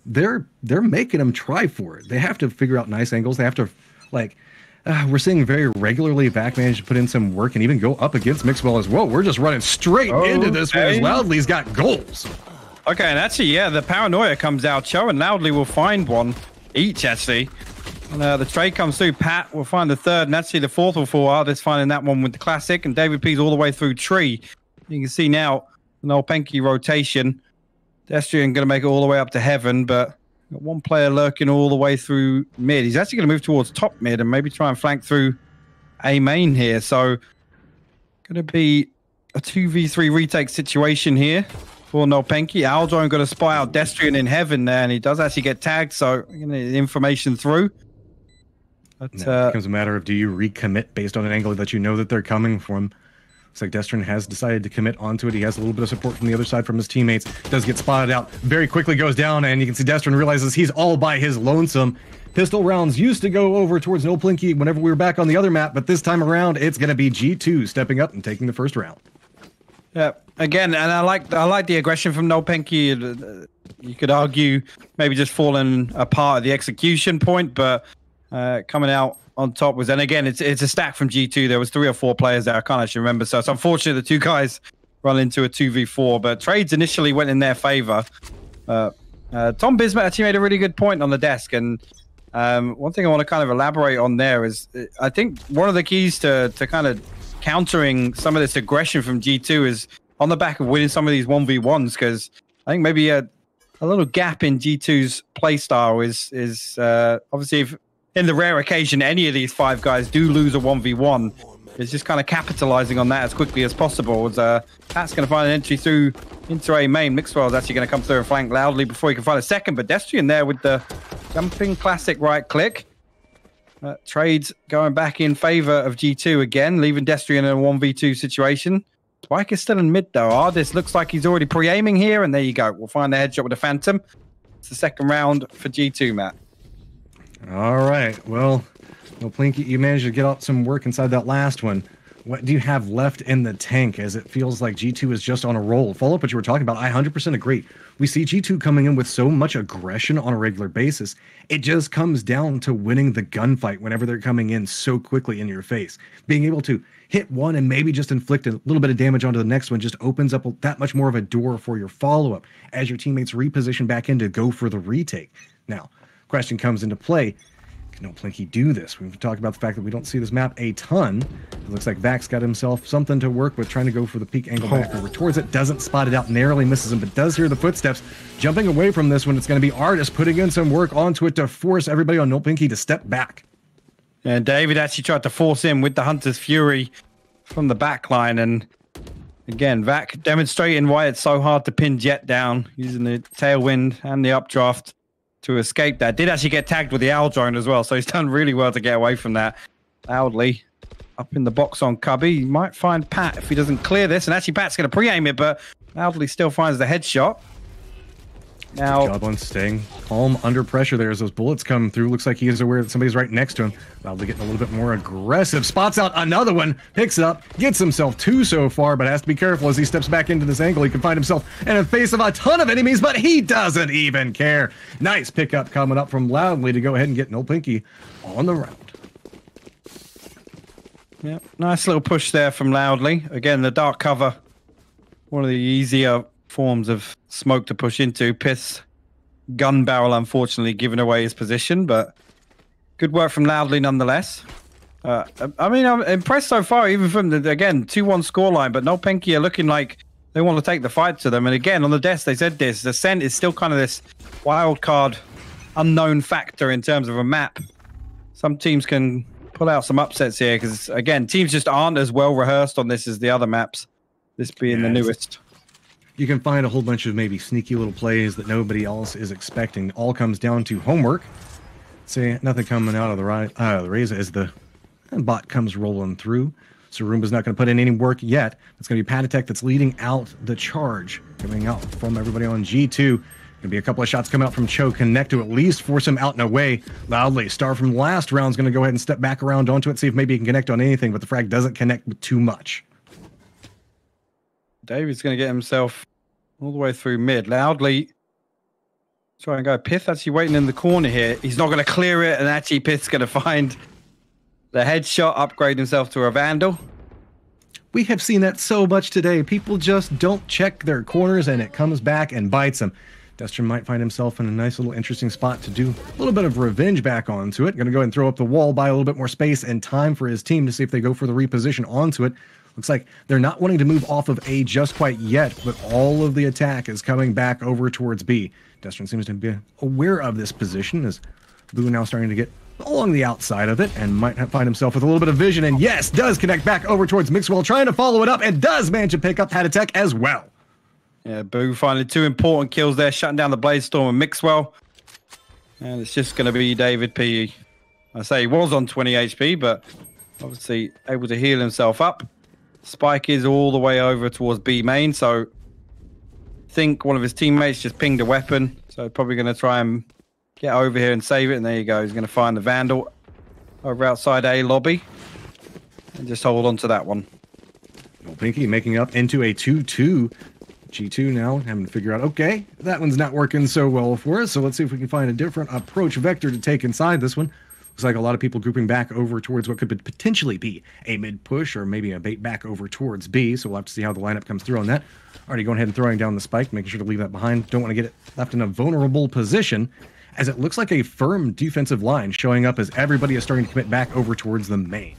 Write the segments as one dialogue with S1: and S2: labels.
S1: they're making him try for it. They have to figure out nice angles. They have to, like, we're seeing very regularly Vac manage to put in some work and even go up against Mixwell as well. We're just running straight into this one as Loudly's got goals.
S2: Okay, and actually, yeah, the paranoia comes out. Cho and Loudly will find one each, actually. And the trade comes through. Pat will find the third, and actually the fourth will fall. Artist finding that one with the classic, and David P's all the way through Tree. You can see now the nolpenki rotation. Destrian going to make it all the way up to heaven, but got one player lurking all the way through mid. He's actually going to move towards top mid and maybe try and flank through A main here. So going to be a 2v3 retake situation here for nolpenki. Aldrone going to spy out Destrian in heaven there, and he does actually get tagged, so we're going to get information through. But,
S1: it becomes a matter of, do you recommit based on an angle that you know that they're coming from? Looks like Destrian has decided to commit onto it. He has a little bit of support from the other side from his teammates. Does get spotted out. Very quickly goes down, and you can see Destrian realizes he's all by his lonesome. Pistol rounds used to go over towards nolpenki whenever we were back on the other map, but this time around, it's going to be G2 stepping up and taking the first round.
S2: Yeah, again, and I like the aggression from nolpenki. You could argue maybe just falling apart at the execution point, but coming out on top was, and again, it's a stack from G2. There was 3 or 4 players there. I can't actually remember. So it's unfortunate the 2 guys run into a 2v4, but trades initially went in their favor. Tombizz actually made a really good point on the desk, and one thing I want to kind of elaborate on there is I think one of the keys to kind of countering some of this aggression from G2 is on the back of winning some of these 1v1s, because I think maybe a little gap in G2's playstyle is obviously if in the rare occasion any of these 5 guys do lose a 1v1, it's just kind of capitalizing on that as quickly as possible. Pat's going to find an entry through into A main. Mixwell is actually going to come through and flank Loudly before he can find a second, but Destrian there with the jumping classic right click. Trades going back in favor of G2 again, leaving Destrian in a 1v2 situation. Spike is still in mid though. Artist looks like he's already pre-aiming here, and there you go. We'll find the headshot with the Phantom. It's the second round for G2, Matt.
S1: All right. Well, nolpenki, you managed to get out some work inside that last one. What do you have left in the tank, as it feels like G2 is just on a roll? Follow up what you were talking about. I 100% agree. We see G2 coming in with so much aggression on a regular basis. It just comes down to winning the gunfight whenever they're coming in so quickly in your face. Being able to hit one and maybe just inflict a little bit of damage onto the next one just opens up that much more of a door for your follow-up as your teammates reposition back in to go for the retake. Now, question comes into play. Can nolpenki do this? We've talked about the fact that we don't see this map a ton. It looks like Vac's got himself something to work with, trying to go for the peak angle back over towards it. Doesn't spot it out, narrowly misses him, but does hear the footsteps. Jumping away from this one, it's going to be Artist putting in some work onto it to force everybody on nolpenki to step back.
S2: And David actually tried to force him with the Hunter's Fury from the back line. And again, Vac demonstrating why it's so hard to pin Jet down, using the tailwind and the updraft to escape that. Did actually get tagged with the owl drone as well, so he's done really well to get away from that. Loudly up in the box on Cubby. He might find Pat if he doesn't clear this, and actually Pat's going to pre-aim it, but Loudly still finds the headshot. Now,
S1: good job on staying calm under pressure there as those bullets come through. Looks like he is aware that somebody's right next to him. Loudly getting a little bit more aggressive. Spots out another one, picks it up, gets himself 2 so far, but has to be careful as he steps back into this angle. He can find himself in the face of a ton of enemies, but he doesn't even care. Nice pickup coming up from Loudly to go ahead and get nolpenki on the round.
S2: Yeah, nice little push there from Loudly. Again, the dark cover, one of the easier forms of smoke to push into. Piss gun barrel, unfortunately, giving away his position, but good work from Loudly nonetheless. I mean, I'm impressed so far, even from the, again, 2-1 scoreline, but nolpenki are looking like they want to take the fight to them. And again, on the desk, they said this, the Ascent is still kind of this wild card, unknown factor in terms of a map. Some teams can pull out some upsets here, because again, teams just aren't as well rehearsed on this as the other maps, this being the newest.
S1: You can find a whole bunch of maybe sneaky little plays that nobody else is expecting. All comes down to homework. See, nothing coming out of the raise as the bot comes rolling through. So Roomba's not going to put in any work yet. It's going to be Patatek that's leading out the charge, coming out from everybody on G2. Going to be a couple of shots coming out from Cho Connect to at least force him out and away. Loudly, star from last round is going to go ahead and step back around onto it, see if maybe he can connect on anything, but the frag doesn't connect with too much.
S2: David's going to get himself all the way through mid. Loudly Try and go. Pith actually waiting in the corner here. He's not going to clear it, and actually Pith's going to find the headshot, upgrade himself to a Vandal.
S1: We have seen that so much today. People just don't check their corners, and it comes back and bites them. Destron might find himself in a nice little interesting spot to do a little bit of revenge back onto it. Going to go ahead and throw up the wall, buy a little bit more space and time for his team to see if they go for the reposition onto it. Looks like they're not wanting to move off of A just quite yet, but all of the attack is coming back over towards B. Destron seems to be aware of this position as Boo now starting to get along the outside of it and might find himself with a little bit of vision. And yes, does connect back over towards Mixwell, trying to follow it up and does manage to pick up that attack as well.
S2: Yeah, Boo finally 2 important kills there, shutting down the Bladestorm and Mixwell. And it's just going to be David P. I say he was on 20 HP, but obviously able to heal himself up. Spike is all the way over towards B main, so I think one of his teammates just pinged a weapon. So probably going to try and get over here and save it. And there you go. He's going to find the Vandal over outside A lobby. And just hold on to that one.
S1: Pinky making up into a 2-2. G2 now having to figure out, okay, that one's not working so well for us. So let's see if we can find a different approach vector to take inside this one. Looks like a lot of people grouping back over towards what could potentially be a mid push or maybe a bait back over towards B. So we'll have to see how the lineup comes through on that. Already going ahead and throwing down the spike, making sure to leave that behind. Don't want to get it left in a vulnerable position, as it looks like a firm defensive line showing up as everybody is starting to commit back over towards the main.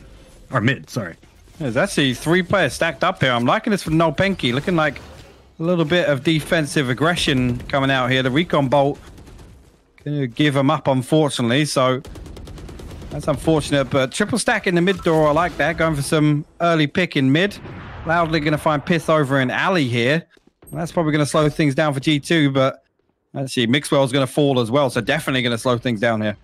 S1: Or mid, sorry.
S2: There's actually 3 players stacked up here. I'm liking this for nolpenki, looking like a little bit of defensive aggression coming out here. The recon bolt going to give him up, unfortunately. So that's unfortunate, but triple stack in the mid door. I like that. Going for some early pick in mid. Loudly going to find Pith over in alley here. And that's probably going to slow things down for G2, but actually Mixwell's going to fall as well. So definitely going to slow things down here.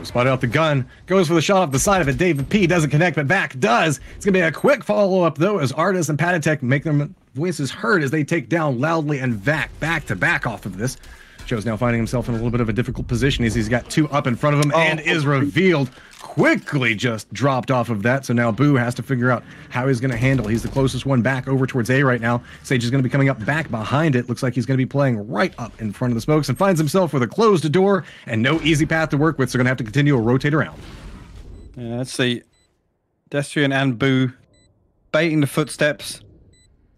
S1: Spotted out the gun, goes for the shot off the side of it. David P doesn't connect, but back does. It's going to be a quick follow-up, though, as Artis and Patatek make their voices heard as they take down Loudly and Vac back-to-back off of this. Joe's now finding himself in a little bit of a difficult position as he's got 2 up in front of him and is revealed. Quickly just dropped off of that, so now Boo has to figure out how he's going to handle. He's the closest one back over towards A right now. Sage is going to be coming up back behind it. Looks like he's going to be playing right up in front of the smokes and finds himself with a closed door and no easy path to work with, so going to have to continue to rotate around.
S2: Yeah, let's see. Destrian and Boo baiting the footsteps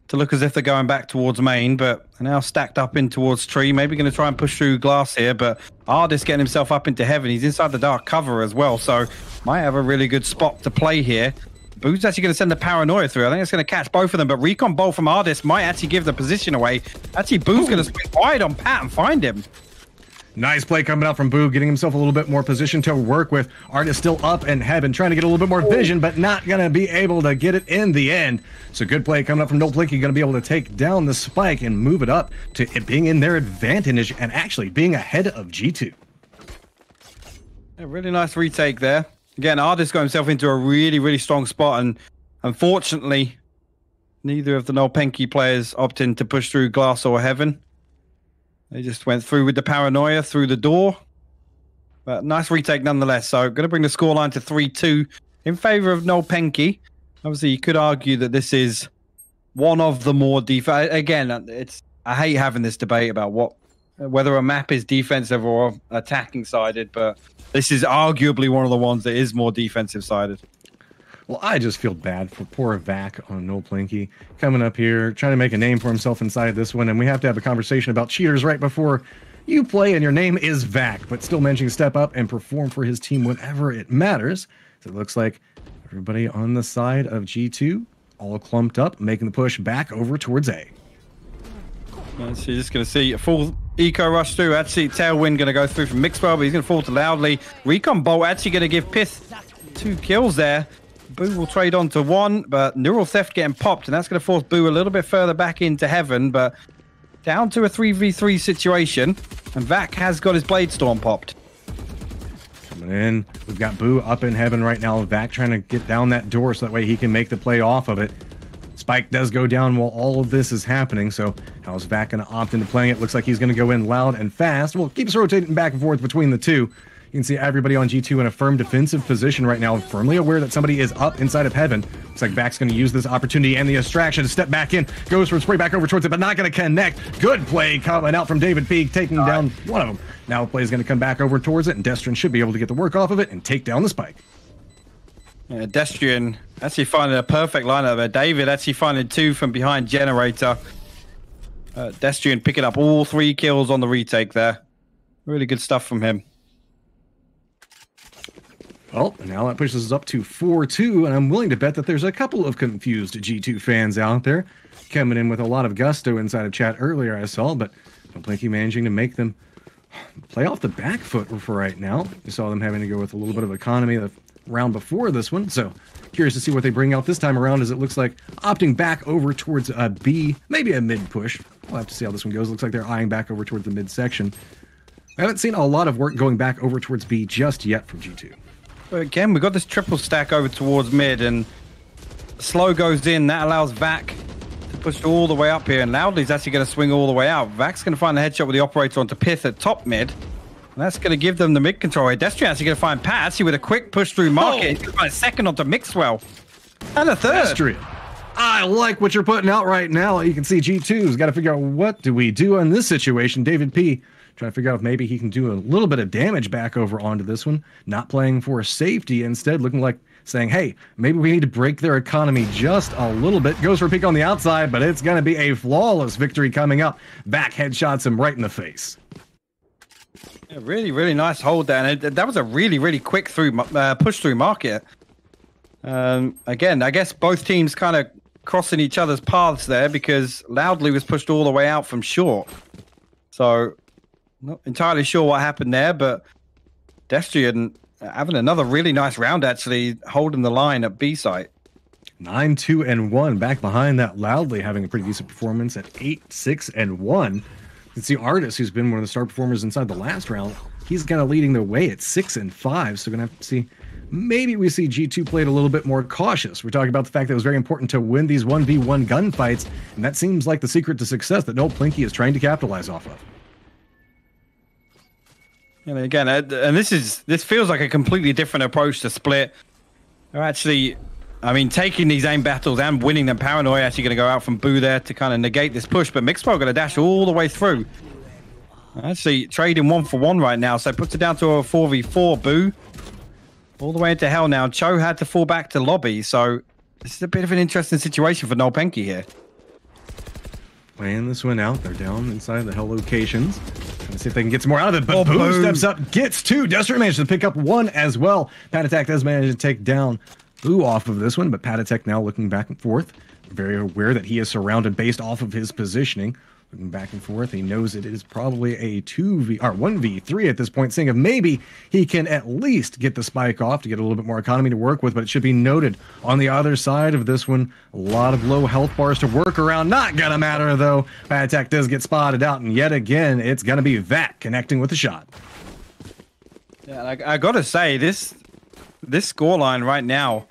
S2: to look as if they're going back towards main, but are now stacked up in towards tree. Maybe going to try and push through glass here, but Ardis getting himself up into heaven. He's inside the dark cover as well, so might have a really good spot to play here. Boo's actually going to send the paranoia through. I think it's going to catch both of them, but recon bolt from Ardis might actually give the position away. Actually, Boo's going to swing wide on Pat and find him.
S1: Nice play coming out from Boo, getting himself a little bit more position to work with. Artis still up in heaven, trying to get a little bit more vision, but not going to be able to get it in the end. So good play coming up from nolpenki, going to be able to take down the spike and move it up to it being in their advantage and actually being ahead of G2.
S2: A really nice retake there. Again, Artis got himself into a really, really strong spot, and unfortunately, neither of the nolpenki players opted to push through glass or heaven. They just went through with the paranoia through the door. But nice retake nonetheless. So going to bring the scoreline to 3-2 in favor of nolpenki. Obviously, you could argue that this is one of the more again, I hate having this debate about whether a map is defensive or attacking sided, but this is arguably one of the ones that is more defensive sided.
S1: Well, I just feel bad for poor Vac on nolpenki coming up here, trying to make a name for himself inside this one, and we have to have a conversation about cheaters right before you play, and your name is Vac, but still managing to step up and perform for his team whenever it matters. So it looks like everybody on the side of G2 all clumped up, making the push back over towards A.
S2: So you're just going to see a full eco rush through. Actually, Tailwind going to go through from Mixwell, but he's going to fall to Loudly. Recon Bolt actually going to give Pith 2 kills there. Boo will trade on to 1, but Neural Theft getting popped, and that's going to force Boo a little bit further back into heaven, but down to a 3v3 situation, and Vac has got his Blade Storm popped.
S1: Coming in, we've got Boo up in heaven right now. Vac trying to get down that door so that way he can make the play off of it. Spike does go down while all of this is happening, so how's Vac going to opt into playing it? Looks like he's going to go in loud and fast. Well, keeps rotating back and forth between the two. You can see everybody on G2 in a firm defensive position right now, firmly aware that somebody is up inside of heaven. Looks like Vac's going to use this opportunity and the distraction to step back in. Goes for a spray back over towards it, but not going to connect. Good play coming out from David P, taking down one of them. Now play is going to come back over towards it, and Destrian should be able to get the work off of it and take down the spike.
S2: Yeah, Destrian actually finding a perfect lineup there. David actually finding 2 from behind Generator. Destrian picking up all 3 kills on the retake there. Really good stuff from him.
S1: Well, now that pushes us up to 4-2, and I'm willing to bet that there's a couple of confused G2 fans out there coming in with a lot of gusto inside of chat earlier, I saw, but nolpenki managing to make them play off the back foot for right now. You saw them having to go with a little bit of economy the round before this one, so curious to see what they bring out this time around, as it looks like opting back over towards B, maybe a mid push. We'll have to see how this one goes. Looks like they're eyeing back over towards the mid section. I haven't seen a lot of work going back over towards B just yet from G2.
S2: But again, we've got this triple stack over towards mid, and slow goes in. That allows Vac to push all the way up here, and Loudly's actually going to swing all the way out. Vac's going to find the headshot with the operator onto Pith at top mid. And that's going to give them the mid control here. Destrian actually going to find Pat actually with a quick push through market. He's going to find a second onto Mixwell. And a third.
S1: Destrian. I like what you're putting out right now. You can see G2's got to figure out what do we do in this situation. David P trying to figure out if maybe he can do a little bit of damage back over onto this one. Not playing for safety, instead looking like saying, hey, maybe we need to break their economy just a little bit. Goes for a peek on the outside, but it's going to be a flawless victory coming up. Back headshots him right in the face.
S2: Yeah, really, really nice hold there. And that was a really, really quick push through market. Again, I guess both teams kind of crossing each other's paths there, because Loudly was pushed all the way out from short. So not entirely sure what happened there, but Destrian having another really nice round, actually holding the line at B site.
S1: 9-2-1, back behind that Loudly, having a pretty decent performance at 8-6-1. It's the Artist who's been one of the star performers inside the last round. He's kind of leading the way at 6-5, so we're gonna have to see. Maybe we see G2 played a little bit more cautious. We're talking about the fact that it was very important to win these 1v1 gunfights, and that seems like the secret to success that nolpenki is trying to capitalize off of.
S2: And again, and this feels like a completely different approach to Split. They're actually, I mean, taking these aim battles and winning them. Paranoid actually going to go out from Boo there to kind of negate this push, but Mixwell going to dash all the way through. Actually trading 1-for-1 right now, so puts it down to a 4v4. Boo all the way into hell now. Cho had to fall back to lobby, so this is a bit of an interesting situation for nolpenki here.
S1: Playing this one out. They're down inside the hell locations. Trying to see if they can get some more out of it, but Boo steps up, gets 2. Destrian manages to pick up 1 as well. Patatek does manage to take down Boo off of this one, but Patatek now looking back and forth. Very aware that he is surrounded based off of his positioning. Looking back and forth, he knows it is probably a 1v3 at this point, seeing if maybe he can at least get the spike off to get a little bit more economy to work with. But it should be noted, on the other side of this one, a lot of low health bars to work around. Not gonna matter though. Bad Attack does get spotted out, and yet again, it's gonna be Vac connecting with the shot.
S2: Yeah, I gotta say, this scoreline right now,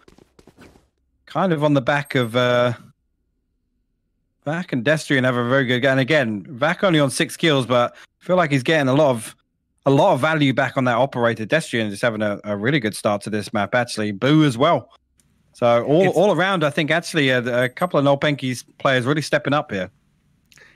S2: kind of on the back of Vac and Destrian have a very good game. And again, Vac only on 6 kills, but I feel like he's getting a lot of value back on that operator. Destrian just having a really good start to this map, actually. Boo as well. So all around, I think actually a couple of nolpenki's players really stepping up here.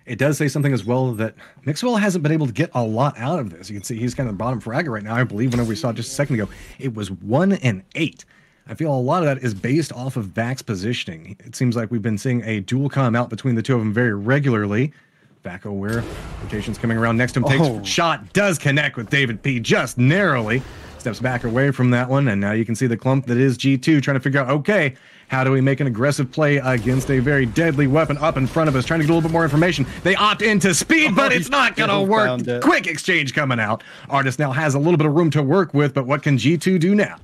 S1: It does say something as well that Mixwell hasn't been able to get a lot out of this. You can see he's kind of the bottom fragger right now. I believe whenever we saw it just a second ago, it was 1 and 8. I feel a lot of that is based off of Vac's positioning. It seems like we've been seeing a duel come out between the two of them very regularly. Vac aware, rotations coming around next to him, takes shot, does connect with David P just narrowly. Steps back away from that one, and now you can see the clump that is G2 trying to figure out, okay, how do we make an aggressive play against a very deadly weapon up in front of us? Trying to get a little bit more information. They opt into speed, but it's not going to work. Quick exchange coming out. Artist now has a little bit of room to work with, but what can G2 do now?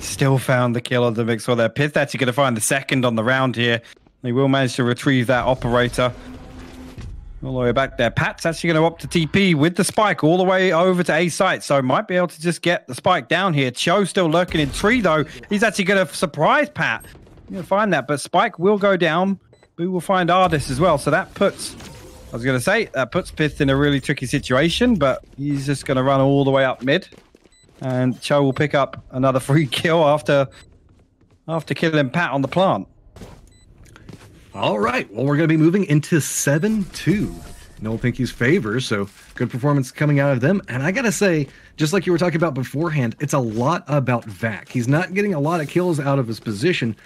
S2: Still found the kill on the Mixwell there. Pith actually going to find the second on the round here. They will manage to retrieve that operator. All the way back there. Pat's actually going to opt to TP with the spike all the way over to A site. So might be able to just get the spike down here. Cho still lurking in tree though. He's actually going to surprise Pat. You're going to find that, but spike will go down. Boo will find Artist as well. So that puts I was going to say, that puts Pith in a really tricky situation, but he's just going to run all the way up mid. And Cho will pick up another free kill after killing Pat on the plant.
S1: All right, well, we're going to be moving into 7-2. nolpenki's favor, so good performance coming out of them. And I gotta say, just like you were talking about beforehand, it's a lot about Vac. He's not getting a lot of kills out of his position.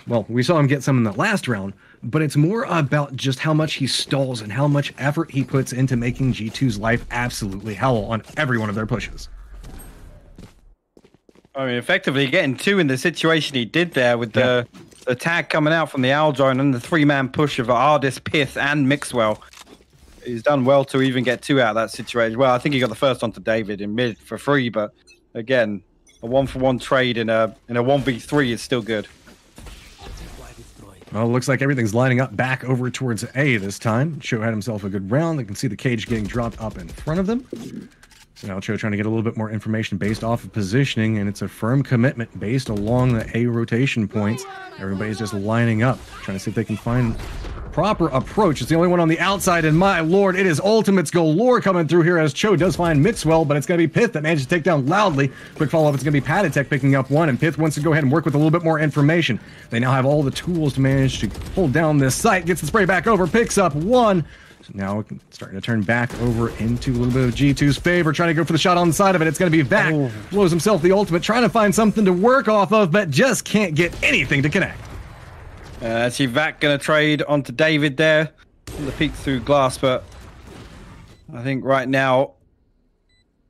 S1: Well, we saw him get some in the last round, but it's more about just how much he stalls and how much effort he puts into making G2's life absolutely hell on every one of their pushes.
S2: I mean, effectively getting 2 in the situation he did there with the tag coming out from the Owl drone and the 3-man push of Ardis, Pith, and Mixwell. He's done well to even get 2 out of that situation. Well, I think he got the first onto David in mid for free, but again, a 1-for-1 trade in a 1v3 is still good.
S1: Well, it looks like everything's lining up back over towards A this time. Cho had himself a good round. They can see the cage getting dropped up in front of them. So now Cho trying to get a little bit more information based off of positioning, and it's a firm commitment based along the A rotation points. Everybody's just lining up, trying to see if they can find proper approach. It's the only one on the outside, and my lord, it is ultimates galore coming through here as Cho does find Mixwell, but it's going to be Pith that manages to take down Loudly. Quick follow-up, it's going to be Patatek picking up one, and Pith wants to go ahead and work with a little bit more information. They now have all the tools to manage to hold down this site, gets the spray back over, picks up one. So now it's starting to turn back over into a little bit of G2's favor, trying to go for the shot on the side of it. It's going to be Vac, blows himself the ultimate, trying to find something to work off of, but just can't get anything to connect.
S2: Actually, Vac going to trade onto David there on the peek through glass, but I think right now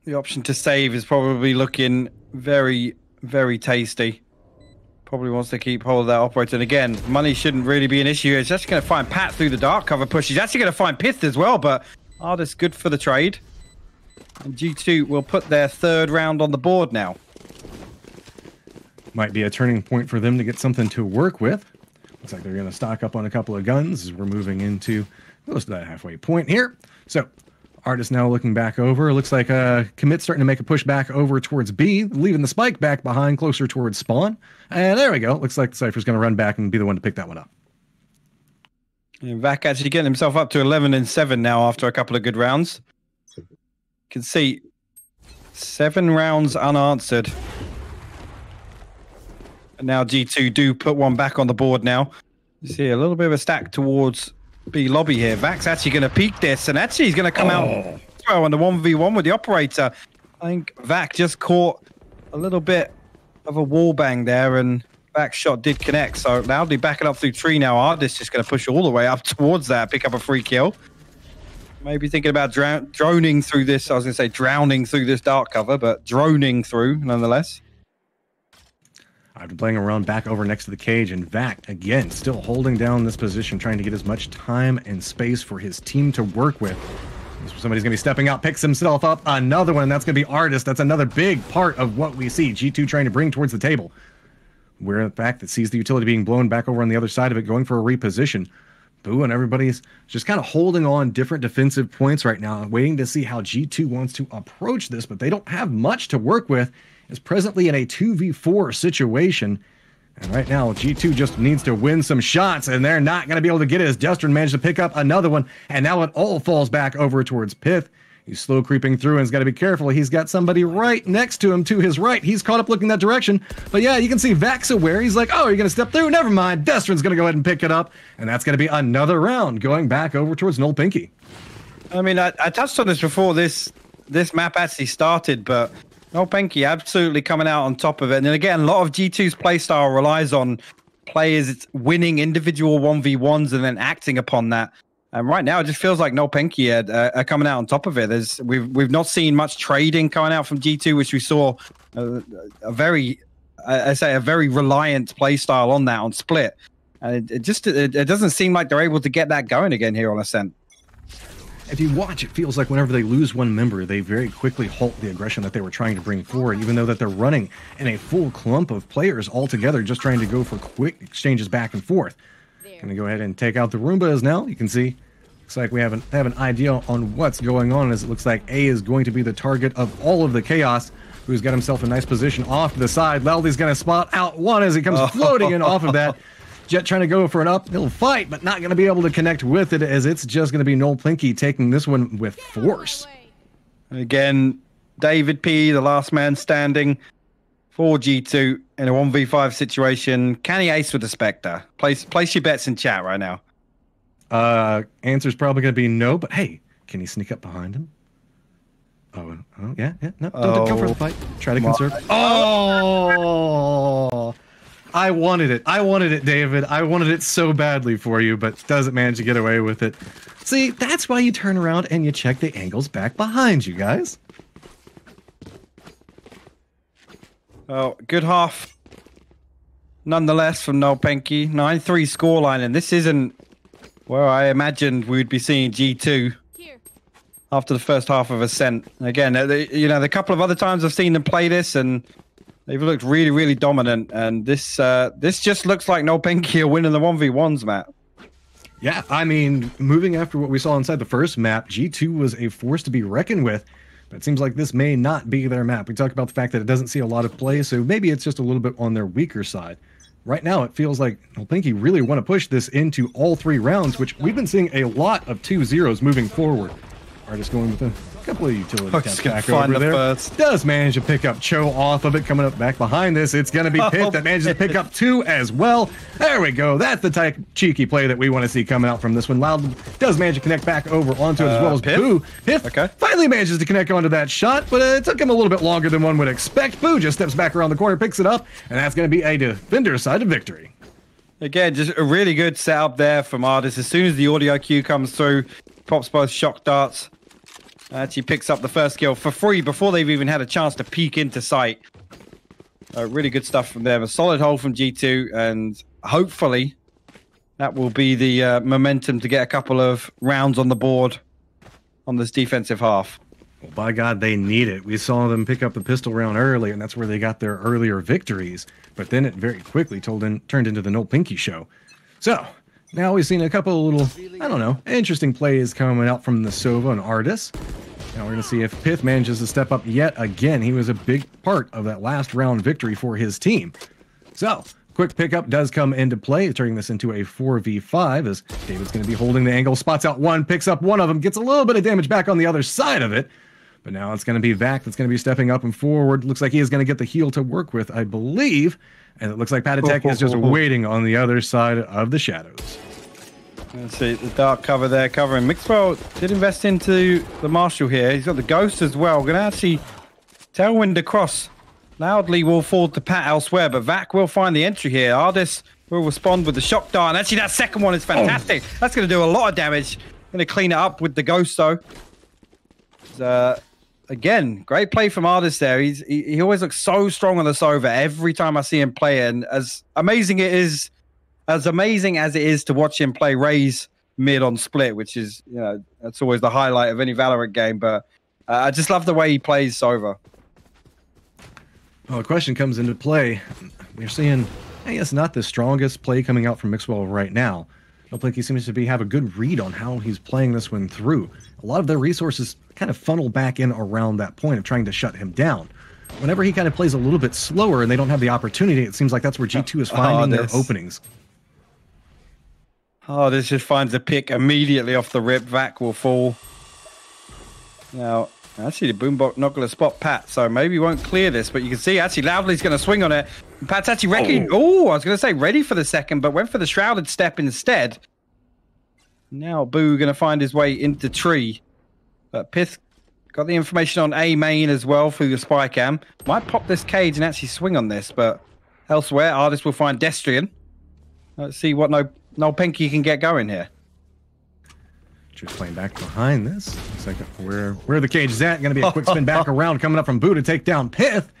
S2: the option to save is probably looking very, very tasty. Probably wants to keep hold of that operator. And again, money shouldn't really be an issue. It's just going to find Pat through the dark cover push. He's actually going to find Pith as well, but Ardis good for the trade. And G2 will put their 3rd round on the board now.
S1: Might be a turning point for them to get something to work with. Looks like they're going to stock up on a couple of guns as we're moving into close to that halfway point here. So, Ardis now looking back over. Looks like Commit starting to make a push back over towards B, leaving the spike back behind closer towards spawn. And there we go. Looks like the Cypher's going to run back and be the one to pick that one up.
S2: And Vac actually getting himself up to 11-7 now after a couple of good rounds. You can see 7 rounds unanswered. And now G2 do put one back on the board now. You see a little bit of a stack towards B lobby here. Vac's actually going to peek this, and actually he's going to come out well on the 1v1 with the operator. I think Vac just caught a little bit of a wall bang there, and Vac's shot did connect. So Loudly backing up through tree now. Ardis just going to push all the way up towards that, pick up a free kill. Maybe thinking about droning through this. I was going to say drowning through this dark cover, but droning through nonetheless.
S1: I've been playing around back over next to the cage, and Vac, again, still holding down this position, trying to get as much time and space for his team to work with. Somebody's going to be stepping out, picks himself up another one, and that's going to be Ardis. That's another big part of what we see. G2 trying to bring towards the table. We're the fact that sees the utility being blown back over on the other side of it, going for a reposition. Boo, and everybody's just kind of holding on different defensive points right now, waiting to see how G2 wants to approach this, but they don't have much to work with. Is presently in a 2v4 situation. And right now, G2 just needs to win some shots, and they're not going to be able to get it as Destrin managed to pick up another one. And now it all falls back over towards Pith. He's slow creeping through and he's got to be careful. He's got somebody right next to him to his right. He's caught up looking that direction. But yeah, you can see Vac's aware. He's like, oh, you're going to step through? Never mind. Destrin's going to go ahead and pick it up. And that's going to be another round going back over towards nolpenki.
S2: I mean, I touched on this before this map actually started, but nolpenki absolutely coming out on top of it. And then again, a lot of G2's playstyle relies on players winning individual 1v1s and then acting upon that. And right now, it just feels like nolpenki are coming out on top of it. We've not seen much trading coming out from G2, which we saw a very reliant playstyle on that on Split. And it doesn't seem like they're able to get that going again here on Ascent.
S1: If you watch, it feels like whenever they lose one member, they very quickly halt the aggression that they were trying to bring forward, even though that they're running in a full clump of players all together, just trying to go for quick exchanges back and forth. Going to go ahead and take out the Roombas now. You can see, looks like we have an idea on what's going on, as it looks like A is going to be the target of all of the chaos, who's got himself a nice position off to the side. Loudly's going to spot out one as he comes floating in off of that. Jet trying to go for an uphill fight, but not going to be able to connect with it, as it's just going to be nolpenki taking this one with force.
S2: Again, David P, the last man standing for G2 in a 1v5 situation. Can he ace with the Spectre? Place your bets in chat right now.
S1: Answer's probably going to be no, but hey, can he sneak up behind him? Oh yeah. No, don't go for the fight. Try to conserve. Oh! I wanted it, David. I wanted it so badly for you, but doesn't manage to get away with it. See, that's why you turn around and you check the angles back behind you, guys.
S2: Oh, good half. Nonetheless, from nolpenki. 9-3 scoreline, and this isn't where I imagined we'd be seeing G2 after the first half of Ascent. Again, the couple of other times I've seen them play this, and they've looked really, really dominant. And this just looks like nolpenki are winning the 1v1s, Matt.
S1: Yeah, I mean, moving after what we saw inside the first map, G2 was a force to be reckoned with. But it seems like this may not be their map. We talked about the fact that it doesn't see a lot of play, so maybe it's just a little bit on their weaker side. Right now, it feels like nolpenki really want to push this into all 3 rounds, which we've been seeing a lot of 2-0s moving forward. Artist going with a couple of utility taps back over there. Does manage to pick up Cho off of it. Coming up back behind this, it's going to be Pith that manages to pick up 2 as well. There we go. That's the type of cheeky play that we want to see coming out from this one. Loud does manage to connect back over onto it, as well as Boo. Pith finally manages to connect onto that shot, but it took him a little bit longer than one would expect. Boo just steps back around the corner, picks it up, and that's going to be a defender's side of victory.
S2: Again, just a really good setup there from Artist. As soon as the audio cue comes through, pops both shock darts. Actually picks up the first kill for free before they've even had a chance to peek into sight. Really good stuff from them. A solid hold from G2, and hopefully that will be the momentum to get a couple of rounds on the board on this defensive half.
S1: Well, by God, they need it. We saw them pick up the pistol round early, and that's where they got their earlier victories. But then it very quickly turned into the nolpenki show. So now we've seen a couple of little, I don't know, interesting plays coming out from the Sova and Artis. Now we're going to see if Pith manages to step up yet again. He was a big part of that last round victory for his team. So, quick pickup does come into play, turning this into a 4v5, as David's going to be holding the angle, spots out one, picks up one of them, gets a little bit of damage back on the other side of it. But now it's going to be Vac that's going to be stepping up and forward. Looks like he is going to get the heal to work with, I believe. And it looks like Patatek is just waiting on the other side of the shadows.
S2: Let's see, the dark cover there covering. McBride did invest into the Marshal here. He's got the Ghost as well. Going to actually tailwind across. Loudly will fall to Pat elsewhere, but Vac will find the entry here. Ardis will respond with the shock dart. And actually, that second one is fantastic. That's going to do a lot of damage. Going to clean it up with the Ghost, though. Again, great play from Ardis there. He always looks so strong on the Sova every time I see him play. And as amazing as it is to watch him play Raze mid on split, which is, that's always the highlight of any Valorant game. But I just love the way he plays Sova.
S1: Well, the question comes into play. We're seeing, I guess, not the strongest play coming out from Mixwell right now. nolpenki seems to have a good read on how he's playing this one through. A lot of their resources kind of funnel back in around that point of trying to shut him down. Whenever he kind of plays a little bit slower and they don't have the opportunity, it seems like that's where G2 is finding their openings.
S2: Oh, this just finds a pick immediately off the rip. Vac will fall. Now, actually, the Boombot not going to spot Pat, so maybe he won't clear this, but you can see actually Loudly's going to swing on it. Pat's actually ready. Oh, I was going to say ready for the second, but went for the shrouded step instead. Now Boo going to find his way into tree. But Pith got the information on A main as well through the spy cam. Might pop this cage and actually swing on this, but elsewhere, Artist will find Destrian. Let's see what nolpenki can get going here.
S1: Just playing back behind this. Looks like where the cage is at. Going to be a quick spin back around coming up from Boo to take down Pith.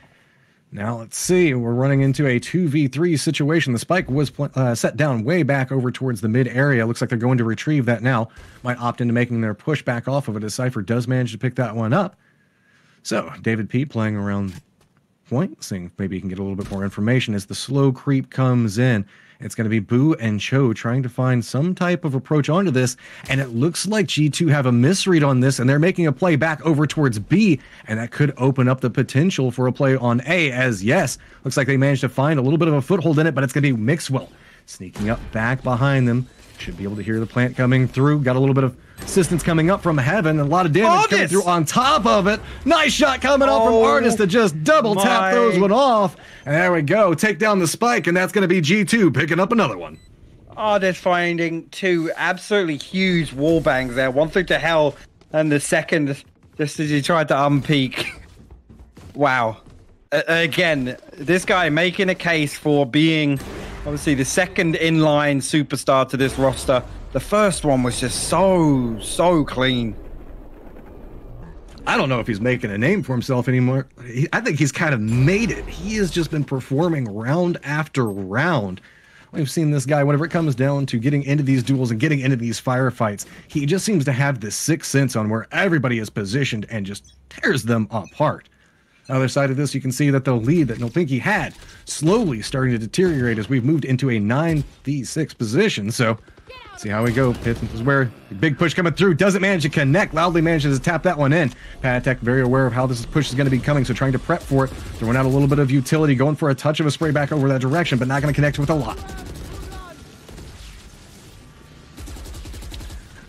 S1: Now let's see. We're running into a 2v3 situation. The spike was set down way back over towards the mid area. Looks like they're going to retrieve that now. Might opt into making their push back off of it as Cypher does manage to pick that one up. So David P playing around point, seeing if maybe he can get a little bit more information as the slow creep comes in. It's going to be Boo and Cho trying to find some type of approach onto this, and it looks like G2 have a misread on this, and they're making a play back over towards B, and that could open up the potential for a play on A, as yes, looks like they managed to find a little bit of a foothold in it, but it's going to be Mixwell sneaking up back behind them. Should be able to hear the plant coming through. Got a little bit of assistance coming up from heaven. A lot of damage coming through on top of it. Nice shot coming up from Artist to just double tap those one off. And there we go. Take down the spike, and that's going to be G2 picking up another one.
S2: Artist finding two absolutely huge wall bangs there. One through to hell, and the second just as he tried to unpeak. Wow. Again, this guy making a case for being obviously the second inline superstar to this roster. The first one was just so clean.
S1: I don't know if he's making a name for himself anymore. I think he's kind of made it. He has just been performing round after round. We've seen this guy, whenever it comes down to getting into these duels and getting into these firefights, he just seems to have this sixth sense on where everybody is positioned and just tears them apart. Other side of this, you can see that the lead that nolpenki had slowly starting to deteriorate as we've moved into a 9v6 position. So, see how we go. Pith is where the big push coming through. Doesn't manage to connect. Loudly manages to tap that one in. Patek very aware of how this push is going to be coming, so trying to prep for it. Throwing out a little bit of utility, going for a touch of a spray back over that direction, but not going to connect with a lot.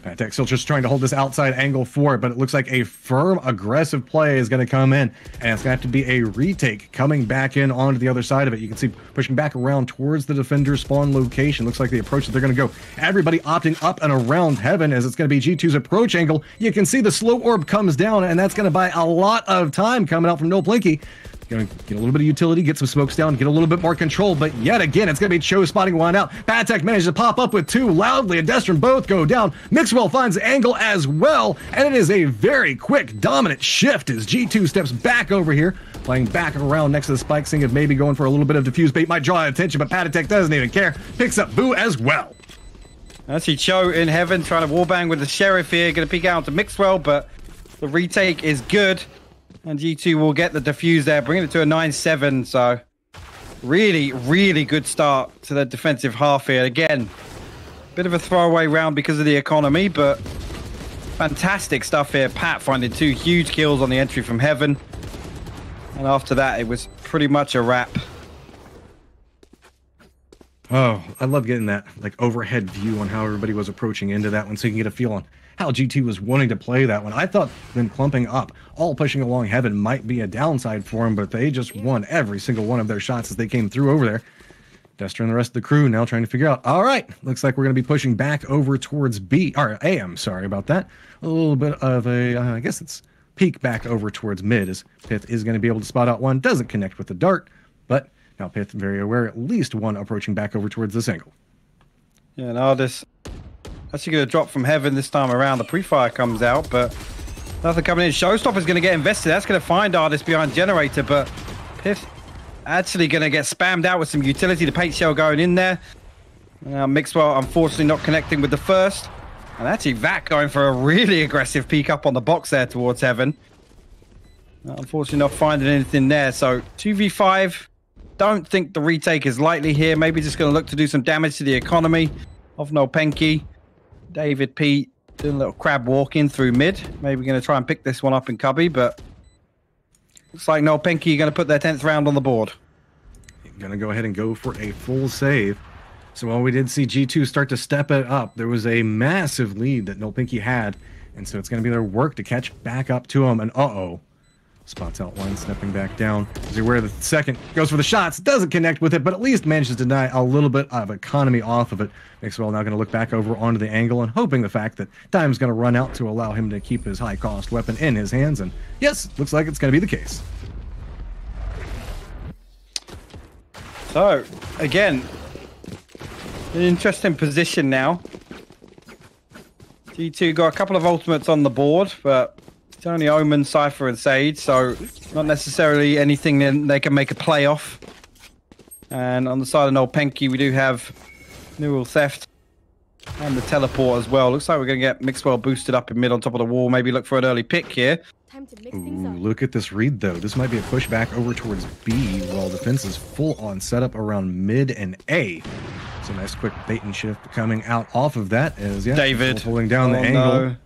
S1: Patek still just trying to hold this outside angle for it, but it looks like a firm, aggressive play is going to come in, and it's going to have to be a retake coming back in onto the other side of it. You can see pushing back around towards the defender's spawn location. Looks like the approach that they're going to go. Everybody opting up and around heaven as it's going to be G2's approach angle. You can see the slow orb comes down, and that's going to buy a lot of time coming out from nolpenki. Going to get a little bit of utility, get some smokes down, get a little bit more control, but yet again, it's going to be Cho spotting one out. Patek manages to pop up with two. Loudly and Destron both go down. Mixwell finds the angle as well, and it is a very quick, dominant shift as G2 steps back over here, playing back around next to the spike, seeing if maybe going for a little bit of diffuse bait might draw attention, but Patek doesn't even care. Picks up Boo as well.
S2: I see Cho in heaven trying to wallbang with the Sheriff here, going to peek out to Mixwell, but the retake is good. And G2 will get the defuse there, bringing it to a 9-7. So really good start to the defensive half here. Again, bit of a throwaway round because of the economy, but fantastic stuff here. Pat finding two huge kills on the entry from heaven. And after that, it was pretty much a wrap.
S1: Oh, I love getting that like overhead view on how everybody was approaching into that one, so you can get a feel on how G2 was wanting to play that one. I thought them clumping up, all pushing along heaven might be a downside for them, but they just won every single one of their shots as they came through over there. Destron and the rest of the crew now trying to figure out, all right, looks like we're going to be pushing back over towards B, or A, I'm sorry about that. A little bit of a, I guess it's peek back over towards mid, as Pith is going to be able to spot out one, doesn't connect with the dart, but now Pith very aware, at least one approaching back over towards this angle.
S2: Yeah, and Artist actually going to drop from heaven this time around. The pre-fire comes out, but nothing coming in. Showstopper's going to get invested. That's going to find Artist behind Generator, but Pith actually going to get spammed out with some utility. The paint shell going in there. Now Mixwell unfortunately not connecting with the first. And actually Vac going for a really aggressive peek up on the box there towards heaven. Unfortunately not finding anything there. So 2v5. Don't think the retake is likely here. Maybe just going to look to do some damage to the economy of nolpenki. David Pete doing a little crab walk in through mid. Maybe going to try and pick this one up in cubby, but looks like nolpenki are going to put their 10th round on the board.
S1: Going to go ahead and go for a full save. So while we did see G2 start to step it up, there was a massive lead that nolpenki had, and so it's going to be their work to catch back up to them. And spots out one, stepping back down. Is he aware the second goes for the shots, doesn't connect with it, but at least manages to deny a little bit of economy off of it. Mixwell now going to look back over onto the angle and hoping the fact that time's going to run out to allow him to keep his high-cost weapon in his hands. And yes, looks like it's going to be the case.
S2: So, again, an interesting position now. G2 got a couple of ultimates on the board, but it's only Omen, Cypher, and Sage, so not necessarily anything that they can make a play off. And on the side of nolpenki, we do have Neural Theft and the Teleport as well. Looks like we're going to get Mixwell boosted up in mid on top of the wall. Maybe look for an early pick here.
S3: Time to mix things up.
S1: Look at this read, though. This might be a pushback over towards B while defense is full on setup around mid and A. So nice quick bait and shift coming out off of that as, yeah,
S2: David
S1: holding down the angle.
S2: No.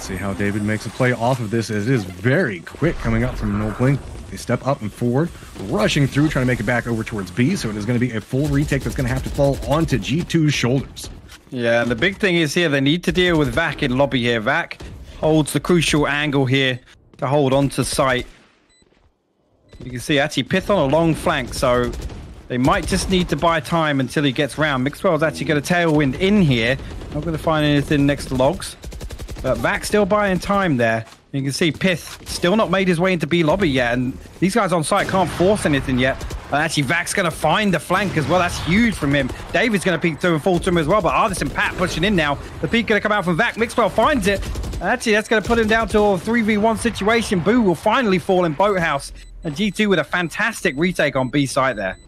S1: See how David makes a play off of this, as it is very quick coming up from nolpenki. They step up and forward, rushing through, trying to make it back over towards B, so it is going to be a full retake that's going to have to fall onto G2's shoulders. Yeah,
S2: and the big thing is here, they need to deal with Vac in lobby here. Vac holds the crucial angle here to hold on to site. You can see actually Pith on a long flank, so they might just need to buy time until he gets round. McBride's actually got a tailwind in here. Not going to find anything next to logs. But Vac still buying time there. You can see Pith still not made his way into B lobby yet, and these guys on site can't force anything yet. And actually, Vac's going to find the flank as well. That's huge from him. David's going to peek through and fall to him as well, but Artis and Pat pushing in now. The peek going to come out from Vac. McBride finds it. And actually, that's going to put him down to a 3v1 situation. Boo will finally fall in Boathouse. And G2 with a fantastic retake on B site there.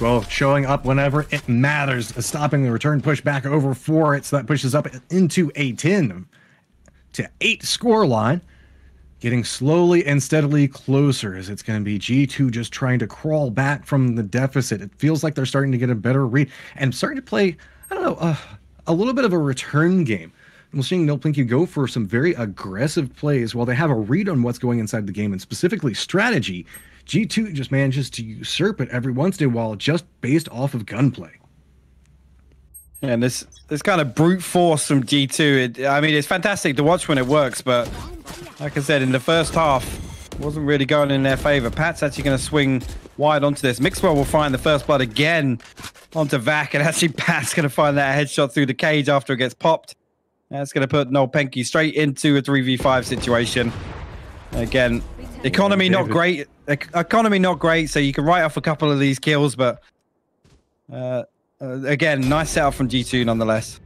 S1: Well, showing up whenever it matters, stopping the return push back over for it, so that pushes up into a 10 to 8 score line, getting slowly and steadily closer, as it's going to be G2 just trying to crawl back from the deficit. It feels like they're starting to get a better read and starting to play, I don't know, a little bit of a return game. And we're seeing nolpenki go for some very aggressive plays while they have a read on what's going inside the game, and specifically strategy. G2 just manages to usurp it every once in a while just based off of gunplay.
S2: And this kind of brute force from G2, I mean, it's fantastic to watch when it works, but like I said, in the first half, it wasn't really going in their favor. Pat's actually going to swing wide onto this. McBride will find the first blood again onto Vac, and actually Pat's going to find that headshot through the cage after it gets popped. That's going to put nolpenki straight into a 3v5 situation. Again, economy not great. Economy not great, so you can write off a couple of these kills, but again, nice setup from G2 nonetheless.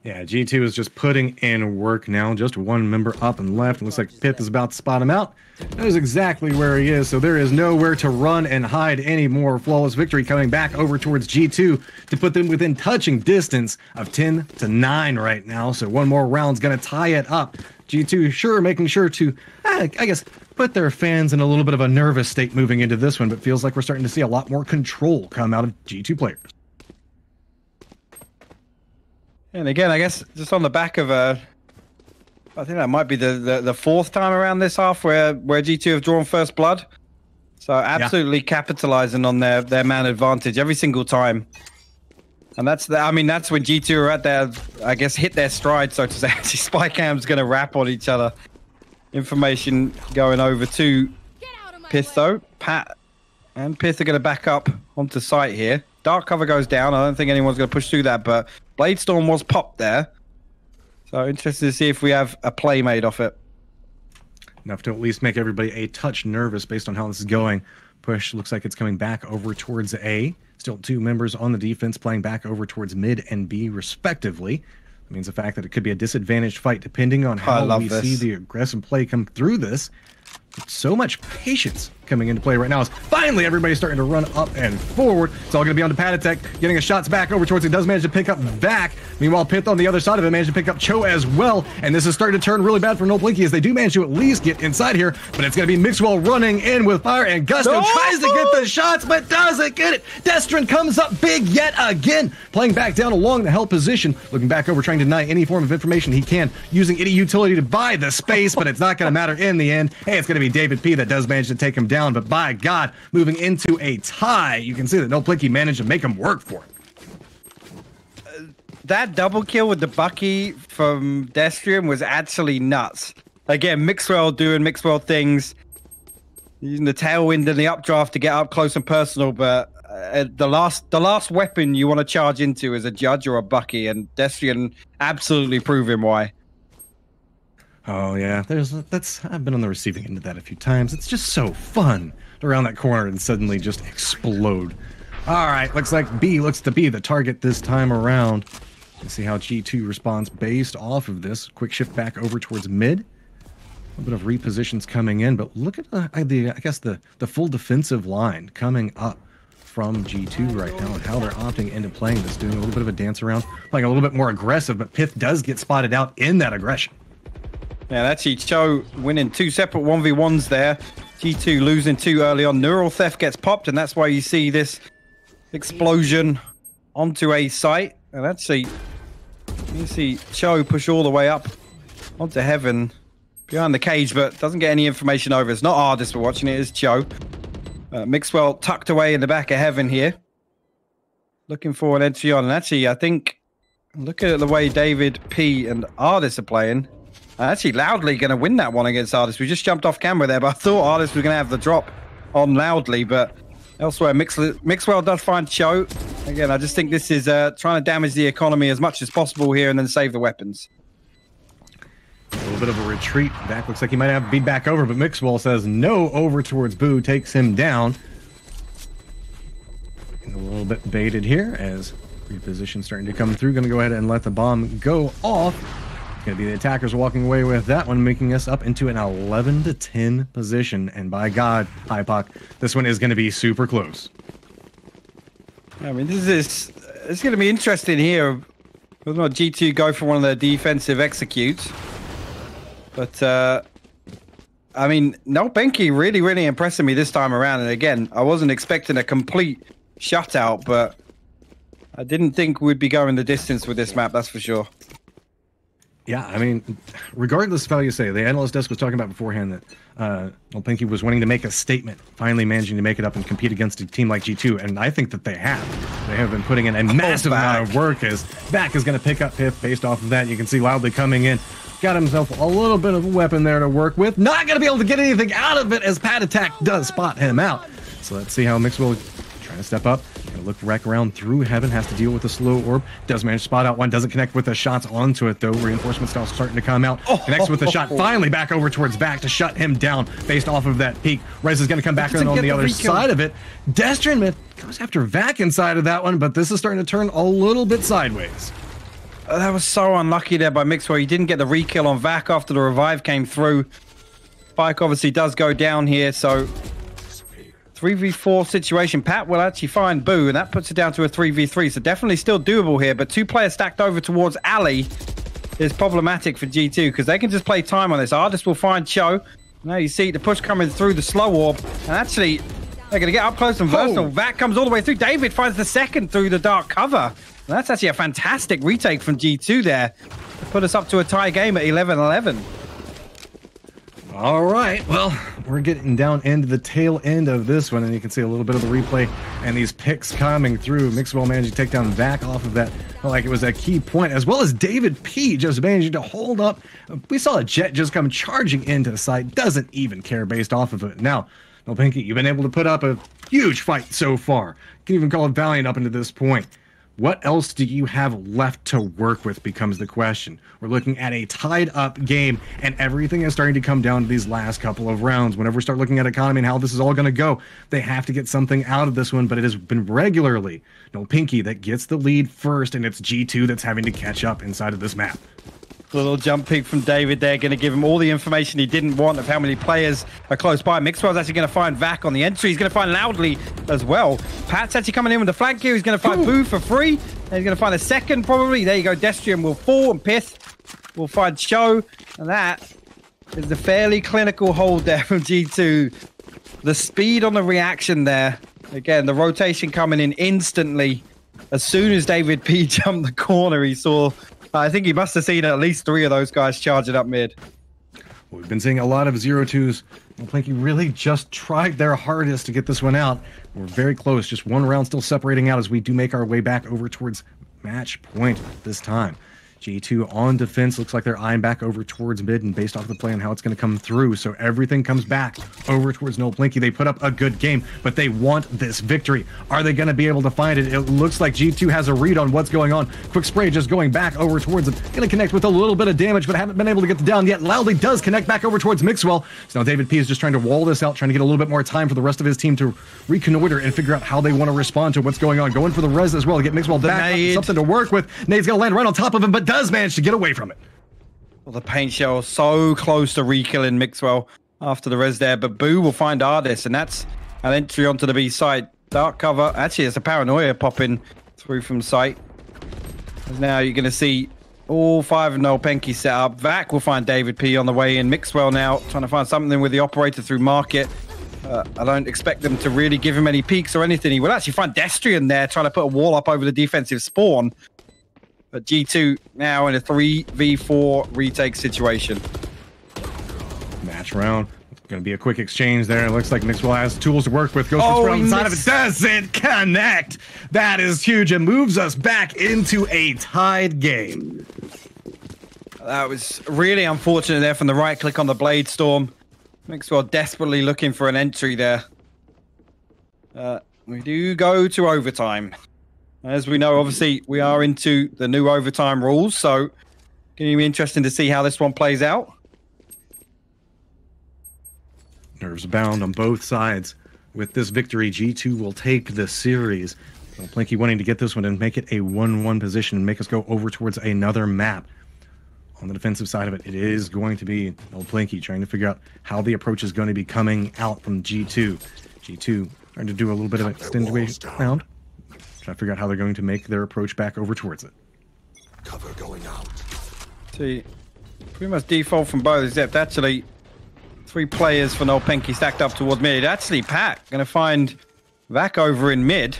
S1: Yeah, G2 is just putting in work now. Just one member up and left. It looks like Pith is about to spot him out. Knows exactly where he is, so there is nowhere to run and hide anymore. Flawless victory coming back over towards G2 to put them within touching distance of 10-9 right now. So one more round's going to tie it up. G2 making sure to, I guess, put their fans in a little bit of a nervous state moving into this one, but feels like we're starting to see a lot more control come out of G2 players.
S2: And again, I guess just on the back of I think that might be the fourth time around this half where G2 have drawn first blood. So absolutely capitalizing on their man advantage every single time. And that's when G2 are at their, I guess, hit their stride, so to say. Actually, Spycam's going to wrap on each other. Information going over to Pith, though. Pat and Pith are going to back up onto site here. Dark cover goes down. I don't think anyone's going to push through that, but Bladestorm was popped there. So interested to see if we have a play made off it.
S1: Enough to at least make everybody a touch nervous based on how this is going. Push looks like it's coming back over towards A. Still 2 members on the defense playing back over towards mid and B respectively. That means the fact that it could be a disadvantaged fight depending on how we see the aggressive play come through this. So much patience coming into play right now as finally everybody's starting to run up and forward. It's all going to be on to Patatek, getting a shots back over towards it. Does manage to pick up Vac. Meanwhile, Pith on the other side of it managed to pick up Cho as well. And this is starting to turn really bad for nolpenki as they do manage to at least get inside here. But it's going to be Mixwell running in with fire, and Gusto tries to get the shots but doesn't get it. Destrin comes up big yet again, playing back down along the hell position, looking back over, trying to deny any form of information he can, using any utility to buy the space, but it's not going to matter in the end. Hey, it's going to be David P that does manage to take him down, but by God, moving into a tie, you can see that nolpenki managed to make him work for it.
S2: That double kill with the Bucky from Destrium was actually nuts. Again, Mixwell doing Mixwell things, using the tailwind and the updraft to get up close and personal, but the last weapon you want to charge into is a Judge or a Bucky, and Destrium absolutely proving why.
S1: Oh yeah, I've been on the receiving end of that a few times. It's just so fun to round that corner and suddenly just explode. All right, looks like B looks to be the target this time around. Let's see how G2 responds based off of this. Quick shift back over towards mid. A little bit of repositions coming in, but look at the full defensive line coming up from G2 right now and how they're opting into playing this, doing a little bit of a dance around, playing a little bit more aggressive, but Pith does get spotted out in that aggression.
S2: Yeah, that's Cho winning 2 separate 1v1s there. G2 losing 2 early on. Neural Theft gets popped, and that's why you see this explosion onto a site. And actually, You see Cho push all the way up onto Heaven behind the cage, but doesn't get any information over. It's not Ardis we're watching, it is Cho. Mixwell tucked away in the back of Heaven here. Looking for an entry on. And actually, I think, look at the way David P and Ardis are playing. Actually, Loudly going to win that one against Ardis. We just jumped off camera there, but I thought Ardis was going to have the drop on Loudly, but elsewhere, Mixwell does find Cho. Again, I just think this is trying to damage the economy as much as possible here and then save the weapons.
S1: A little bit of a retreat. Back looks like he might have to be back over, but Mixwell says no over towards Boo, takes him down. A little bit baited here as reposition starting to come through. Going to go ahead and let the bomb go off. Going to be the attackers walking away with that one, making us up into an 11-10 position. And by God, hypoc, this one is going to be super close.
S2: I mean, it's going to be interesting here. Whether or not G2 go for one of their defensive executes. But, I mean, nolpenki really impressing me this time around. And again, I wasn't expecting a complete shutout, but I didn't think we'd be going the distance with this map, that's for sure.
S1: Yeah, I mean, regardless of how you say, the analyst desk was talking about beforehand that nolpenki was wanting to make a statement, finally managing to make it up and compete against a team like G2, and I think that they have. They have been putting in a massive amount of work as Back is going to pick up Piff based off of that. You can see Loudly coming in. Got himself a little bit of a weapon there to work with. Not going to be able to get anything out of it as Pad Attack does spot him out. So let's see how Mixwell trying to step up. Look wreck around through Heaven, has to deal with the slow orb. Does manage to spot out one, doesn't connect with the shots onto it though. Reinforcement style starting to come out. Connects with the shot, finally back over towards Back to shut him down based off of that peak. Rez is going to come back on the other side of it. Destrin goes after Vac inside of that one, but this is starting to turn a little bit sideways.
S2: That was so unlucky there by Mixwell. He didn't get the re-kill on Vac after the revive came through. Spike obviously does go down here, so 3v4 situation. Pat will actually find Boo, and that puts it down to a 3v3. So definitely still doable here, but 2 players stacked over towards Ali is problematic for G2 because they can just play time on this. Ardis will find Cho. Now you see the push coming through the slow orb, and actually they're going to get up close and personal. Vac comes all the way through. David finds the second through the dark cover. And that's actually a fantastic retake from G2 there to put us up to a tie game at 11-11.
S1: All right, well, we're getting down into the tail end of this one, and you can see a little bit of the replay and these picks coming through. Mixwell managed to take down Vac off of that, like it was a key point, as well as David P just managing to hold up. We saw a Jet just come charging into the site, doesn't even care based off of it. Now, nolpenki, you've been able to put up a huge fight so far. You can even call it valiant up into this point. What else do you have left to work with becomes the question. We're looking at a tied up game, and everything is starting to come down to these last couple of rounds. Whenever we start looking at economy and how this is all going to go, they have to get something out of this one, but it has been regularly nolpenki that gets the lead first, and it's G2 that's having to catch up inside of this map.
S2: Little jump peek from David there, going to give him all the information he didn't want of how many players are close by. Mixwell's actually going to find Vac on the entry. He's going to find Loudly as well. Pat's actually coming in with the flank here. He's going to find Boo for free. And he's going to find a second probably. There you go. Destrium will fall and Pith will find Cho. And that is the fairly clinical hold there from G2. The speed on the reaction there. Again, the rotation coming in instantly. As soon as David P jumped the corner, he saw... I think he must have seen at least 3 of those guys charging up mid.
S1: Well, we've been seeing a lot of 0-2s. nolpenki really just tried their hardest to get this one out. We're very close. Just one round still separating out as we do make our way back over towards match point this time. G2 on defense. Looks like they're eyeing back over towards mid, and based off the plan how it's going to come through. So everything comes back over towards nolpenki. They put up a good game, but they want this victory. Are they going to be able to find it? It looks like G2 has a read on what's going on. Quick spray just going back over towards it. Going to connect with a little bit of damage, but haven't been able to get the down yet. Loudly does connect back over towards Mixwell. So now David P is just trying to wall this out, trying to get a little bit more time for the rest of his team to reconnoiter and figure out how they want to respond to what's going on. Going for the res as well to get Mixwell back, something to work with. Nade's going to land right on top of him, but does manage to get away from it.
S2: Well, the paint shell so close to re-killing Mixwell after the res there, but Boo will find Ardis, and that's an entry onto the B side. Dark cover. Actually, it's a paranoia popping through from sight. Now you're going to see all 5 of nolpenki set up. Vac will find David P on the way in. Mixwell now trying to find something with the operator through market. I don't expect them to really give him any peeks or anything. He will actually find Destrian there trying to put a wall up over the defensive spawn. But G2 now in a 3v4 retake situation.
S1: Match round. Going to be a quick exchange there. It looks like Mixwell has tools to work with. Goes for inside of it. Doesn't connect. That is huge. It moves us back into a tied game.
S2: That was really unfortunate there from the right click on the Blade Storm. Mixwell desperately looking for an entry there. We do go to overtime. As we know, obviously, we are into the new overtime rules, so it's going to be interesting to see how this one plays out.
S1: Nerves bound on both sides. With this victory, G2 will take the series. nolpenki wanting to get this one and make it a 1-1 position and make us go over towards another map. On the defensive side of it, it is going to be nolpenki trying to figure out how the approach is going to be coming out from G2. G2 trying to do a little bit of extenuation round. Trying to figure out how they're going to make their approach back over towards it.
S3: Cover going out.
S2: See, pretty much default from both, except actually 3 players for nolpenki stacked up towards mid. Actually, Pat going to find Vac over in mid.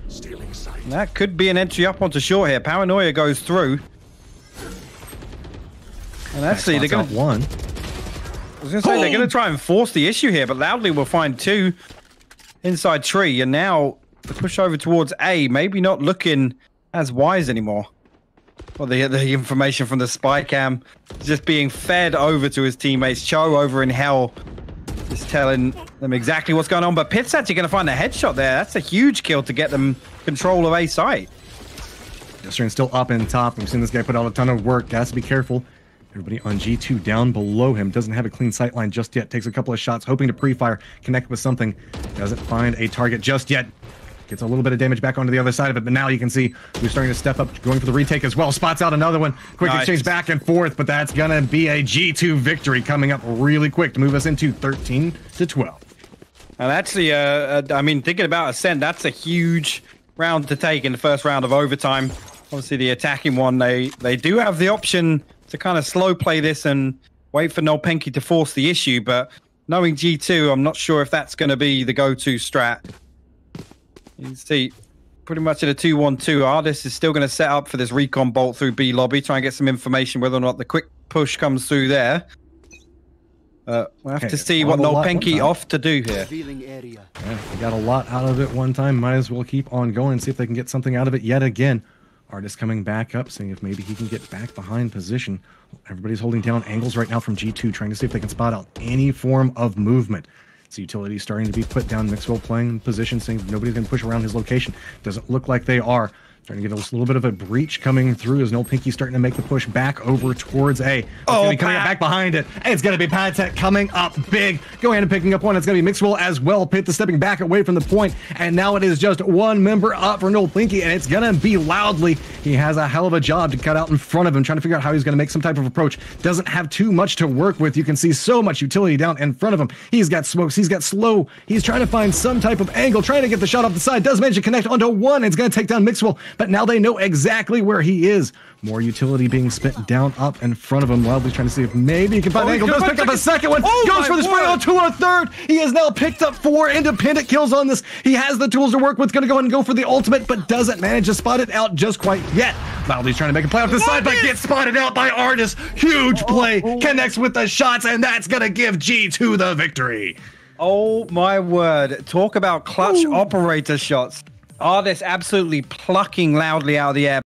S3: Stealing sight.
S2: And that could be an entry up onto short here. Paranoia goes through. And actually, they're going to...
S1: one.
S2: I was going to say, they're going to try and force the issue here, but Loudly will find 2 inside tree. And now the push over towards A, maybe not looking as wise anymore. Well, the information from the spy cam just being fed over to his teammates. Cho over in hell just telling them exactly what's going on. But Pitt's actually going to find a headshot there. That's a huge kill to get them control of A site.
S1: Yesterday still up in top. We've seen this guy put out a ton of work. Has to be careful. Everybody on G2 down below him. Doesn't have a clean sight line just yet. Takes a couple of shots, hoping to pre-fire, connect with something. Doesn't find a target just yet. Gets a little bit of damage back onto the other side of it, but now you can see we're starting to step up, going for the retake as well. Spots out another one. Quick exchange back and forth, but that's going to be a G2 victory coming up really quick to move us into 13-12.
S2: And actually, I mean, thinking about Ascent, that's a huge round to take in the first round of overtime. Obviously, the attacking one, they do have the option to kind of slow play this and wait for nolpenki to force the issue, but knowing G2, I'm not sure if that's going to be the go-to strat. You can see pretty much at a 2-1-2. Artist is still going to set up for this recon bolt through B lobby, try and get some information whether or not the quick push comes through there. We'll have to see what nolpenki off to do here.
S1: Yeah, they got a lot out of it one time. Might as well keep on going, see if they can get something out of it yet again. Artist coming back up, seeing if maybe he can get back behind position. Everybody's holding down angles right now from G2, trying to see if they can spot out any form of movement. So utility starting to be put down. Mixwell playing in position, saying nobody's going to push around his location. Doesn't look like they are. Trying to get a little bit of a breach coming through as nolpenki starting to make the push back over towards A. It's going to be coming back behind it. It's going to be Patek coming up big. Go ahead and picking up one. It's going to be Mixwell as well. Pitt stepping back away from the point. And now it is just one member up for nolpenki, and it's going to be Loudly. He has a hell of a job to cut out in front of him, trying to figure out how he's going to make some type of approach. Doesn't have too much to work with. You can see so much utility down in front of him. He's got smokes. He's got slow. He's trying to find some type of angle, trying to get the shot off the side. Does manage to connect onto one. It's going to take down Mixwell, but now they know exactly where he is. More utility being spent down up in front of him. Loudly trying to see if maybe he can find an angle. Does pick up a second one. Goes for the spray on to a third. He has now picked up 4 independent kills on this. He has the tools to work with. Going to go ahead and go for the ultimate, but doesn't manage to spot it out just quite yet. Loudly's trying to make a play off the side, but gets spotted out by Artist. Huge play. Connects with the shots, and that's going to give G2 the victory.
S2: Oh my word. Talk about clutch operator shots. Artist absolutely plucking Loudly out of the air.